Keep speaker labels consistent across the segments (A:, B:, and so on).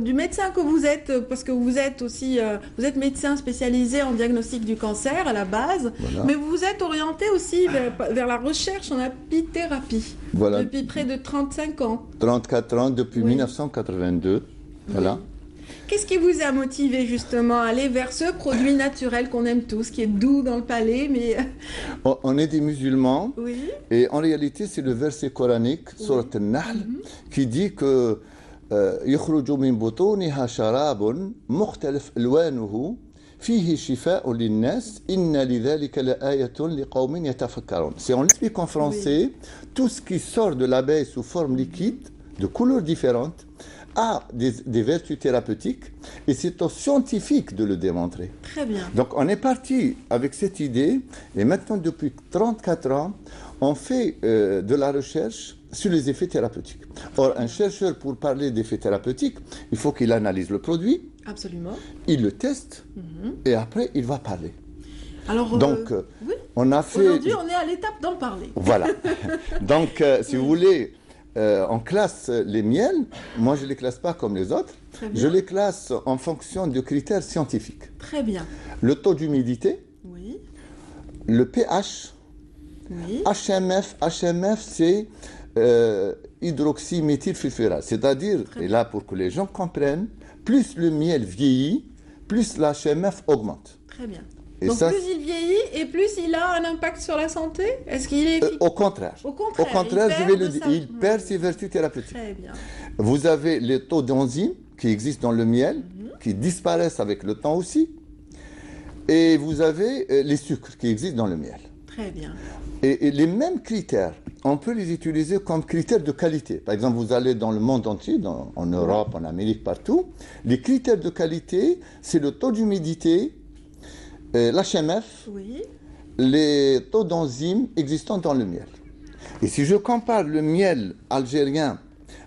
A: Du médecin que vous êtes, parce que vous êtes aussi vous êtes médecin spécialisé en diagnostic du cancer à la base,
B: Voilà.
A: mais vous vous êtes orienté aussi vers la recherche en apithérapie
B: Voilà.
A: depuis près de 35 ans.
B: 34 ans, depuis
A: Oui.
B: 1982. Voilà.
A: Qu'est-ce qui vous a motivé justement à aller vers ce produit naturel qu'on aime tous, qui est doux dans le palais, mais...
B: On est des musulmans.
A: Oui.
B: Et en réalité, c'est le verset coranique, Surat An-Nahl, qui dit que يخرج من بطونها شراب مختلف ألوانه فيه شفاء للناس إن لذلك لآية لقوم يتفكرون. Si on l'explique en français, tout ce qui sort de l'abeille sous forme liquide, de couleurs différentes, a des vertus thérapeutiques et c'est aux scientifiques de le démontrer.
A: Très bien.
B: Donc on est parti avec cette idée et maintenant depuis 34 ans, on fait de la recherche sur les effets thérapeutiques. Or, un chercheur, pour parler d'effets thérapeutiques, il faut qu'il analyse le produit,
A: Absolument.
B: il le teste et après il va parler.
A: Alors,
B: Donc,
A: oui.
B: on a fait...
A: Aujourd'hui, on est à l'étape d'en parler.
B: Voilà. Donc, si vous voulez, on classe les miels. Moi, je ne les classe pas comme les autres.
A: Très bien.
B: Je les classe en fonction de critères scientifiques.
A: Très bien.
B: Le taux d'humidité,
A: Oui.
B: le pH,
A: Oui.
B: HMF, c'est hydroxyméthylsulfurate. C'est-à-dire, et là, pour que les gens comprennent, plus le miel vieillit, plus l'HMF augmente.
A: Très bien.
B: Et
A: Donc,
B: ça,
A: plus il vieillit et plus il a un impact sur la santé. Est-ce qu'il est efficace?
B: au contraire.
A: Au contraire,
B: je
A: il
B: vais
A: perd
B: le
A: de
B: dire,
A: sa-
B: il perd ses vertus thérapeutiques.
A: Très bien.
B: Vous avez les taux d'enzymes qui existent dans le miel, qui disparaissent avec le temps aussi. Et vous avez les sucres qui existent dans le miel.
A: Très bien.
B: Et les mêmes critères, on peut les utiliser comme critères de qualité. Par exemple, vous allez dans le monde entier, en Europe, en Amérique, partout. Les critères de qualité, c'est le taux d'humidité, l'HMF,
A: Oui.
B: les taux d'enzymes existants dans le miel. Et si je compare le miel algérien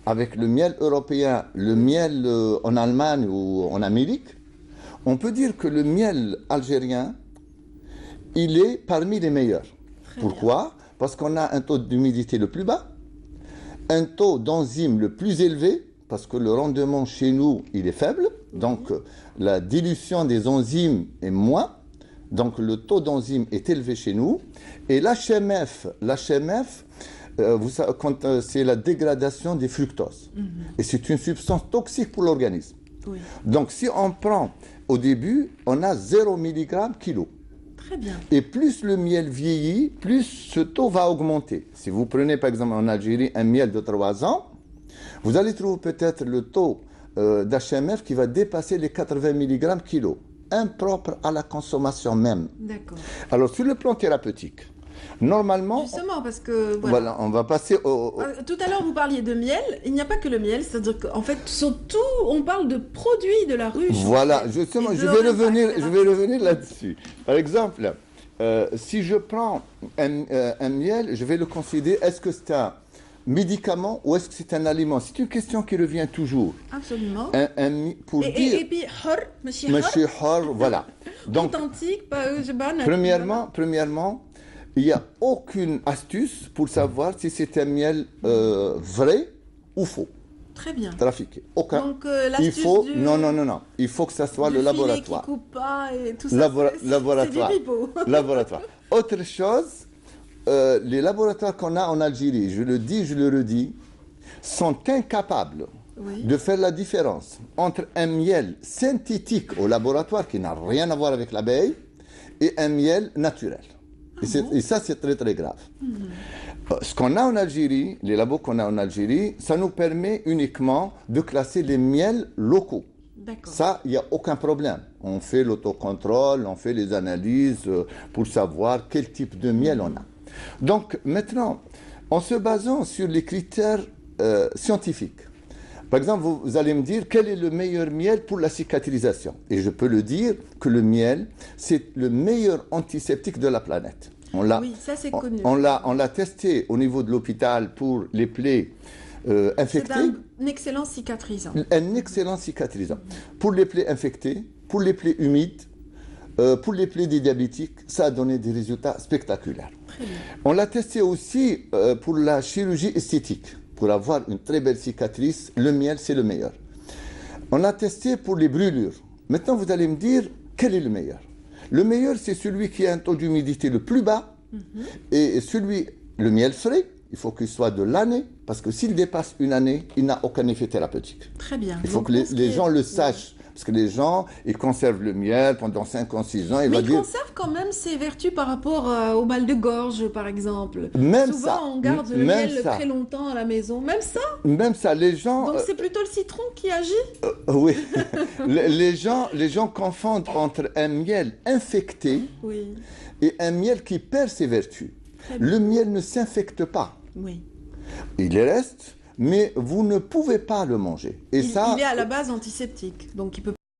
B: avec le miel européen, le miel en Allemagne ou en Amérique, on peut dire que le miel algérien, il est parmi les meilleurs. Pourquoi? Parce qu'on a un taux d'humidité le plus bas, un taux d'enzymes le plus élevé, parce que le rendement chez nous, il est faible, donc la dilution des enzymes est moins, donc le taux d'enzymes est élevé chez nous, et l'HMF, c'est la dégradation des fructoses. Et c'est une substance toxique pour l'organisme.
A: Oui.
B: Donc si on prend au début, on a 0 mg kilo.
A: Très bien.
B: Et plus le miel vieillit, plus ce taux va augmenter. Si vous prenez par exemple en Algérie un miel de 3 ans, vous allez trouver peut-être le taux d'HMF qui va dépasser les 80 mg kilo, impropre à la consommation même.
A: D'accord.
B: Alors sur le plan thérapeutique, normalement,
A: Justement, parce que...
B: voilà, on va passer au...
A: Tout à l'heure, vous parliez de miel. Il n'y a pas que le miel, c'est-à-dire qu'en fait, surtout, on parle de produits de la ruche.
B: Voilà,
A: en fait,
B: justement,
A: et de
B: je
A: leur
B: vais
A: impact
B: revenir là-dessus. Par exemple, si je prends un miel, je vais le considérer, est-ce que c'est un médicament ou est-ce que c'est un aliment? C'est une question qui revient toujours.
A: Absolument.
B: Pour dire...
A: Et puis, monsieur
B: Monsieur Hor, voilà. Donc,
A: authentique, pas
B: premièrement, il n'y a aucune astuce pour savoir si c'est un miel vrai ou faux.
A: Très bien.
B: Trafiqué. Aucun.
A: Donc, l'astuce
B: Non. Il faut que ça soit le laboratoire.
A: Qui coupe pas et tout ça.
B: Laboratoire.
A: C'est du pipeau.
B: Laboratoire. Autre chose, les laboratoires qu'on a en Algérie, je le dis, je le redis, sont incapables de faire la différence entre un miel synthétique au laboratoire qui n'a rien à voir avec l'abeille et un miel naturel. Et ça, c'est très très grave. Ce qu'on a en Algérie, les labos qu'on a en Algérie, ça nous permet uniquement de classer les miels locaux. Ça, il n'y a aucun problème. On fait l'autocontrôle, on fait les analyses pour savoir quel type de miel on a. Donc maintenant, en se basant sur les critères scientifiques, par exemple, vous allez me dire quel est le meilleur miel pour la cicatrisation. Et je peux le dire que le miel, c'est le meilleur antiseptique de la planète.
A: Oui, ça c'est connu.
B: On l'a testé au niveau de l'hôpital pour les plaies infectées.
A: C'est un excellent cicatrisant.
B: Un excellent cicatrisant. Pour les plaies infectées, pour les plaies humides, pour les plaies des diabétiques, ça a donné des résultats spectaculaires.
A: Très bien.
B: On l'a testé aussi pour la chirurgie esthétique. Pour avoir une très belle cicatrice, le miel, c'est le meilleur. On a testé pour les brûlures. Maintenant, vous allez me dire, quel est le meilleur? Le meilleur, c'est celui qui a un taux d'humidité le plus bas. Et le miel frais, il faut qu'il soit de l'année, parce que s'il dépasse une année, il n'a aucun effet thérapeutique.
A: Très bien.
B: Il faut que les gens le sachent. Parce que les gens, ils conservent le miel pendant 5 ans, 6 ans.
A: Mais ils conservent quand même ses vertus par rapport au mal de gorge, par exemple.
B: Même
A: Souvent,
B: ça.
A: on garde le miel très longtemps à la maison. Même ça?
B: Même ça, les gens...
A: Donc c'est plutôt le citron qui agit?
B: Oui. les gens confondent entre un miel infecté et un miel qui perd ses vertus. Le miel ne s'infecte pas.
A: Oui.
B: Il reste, mais vous ne pouvez pas le manger. Et
A: il est à la base antiseptique, donc il peut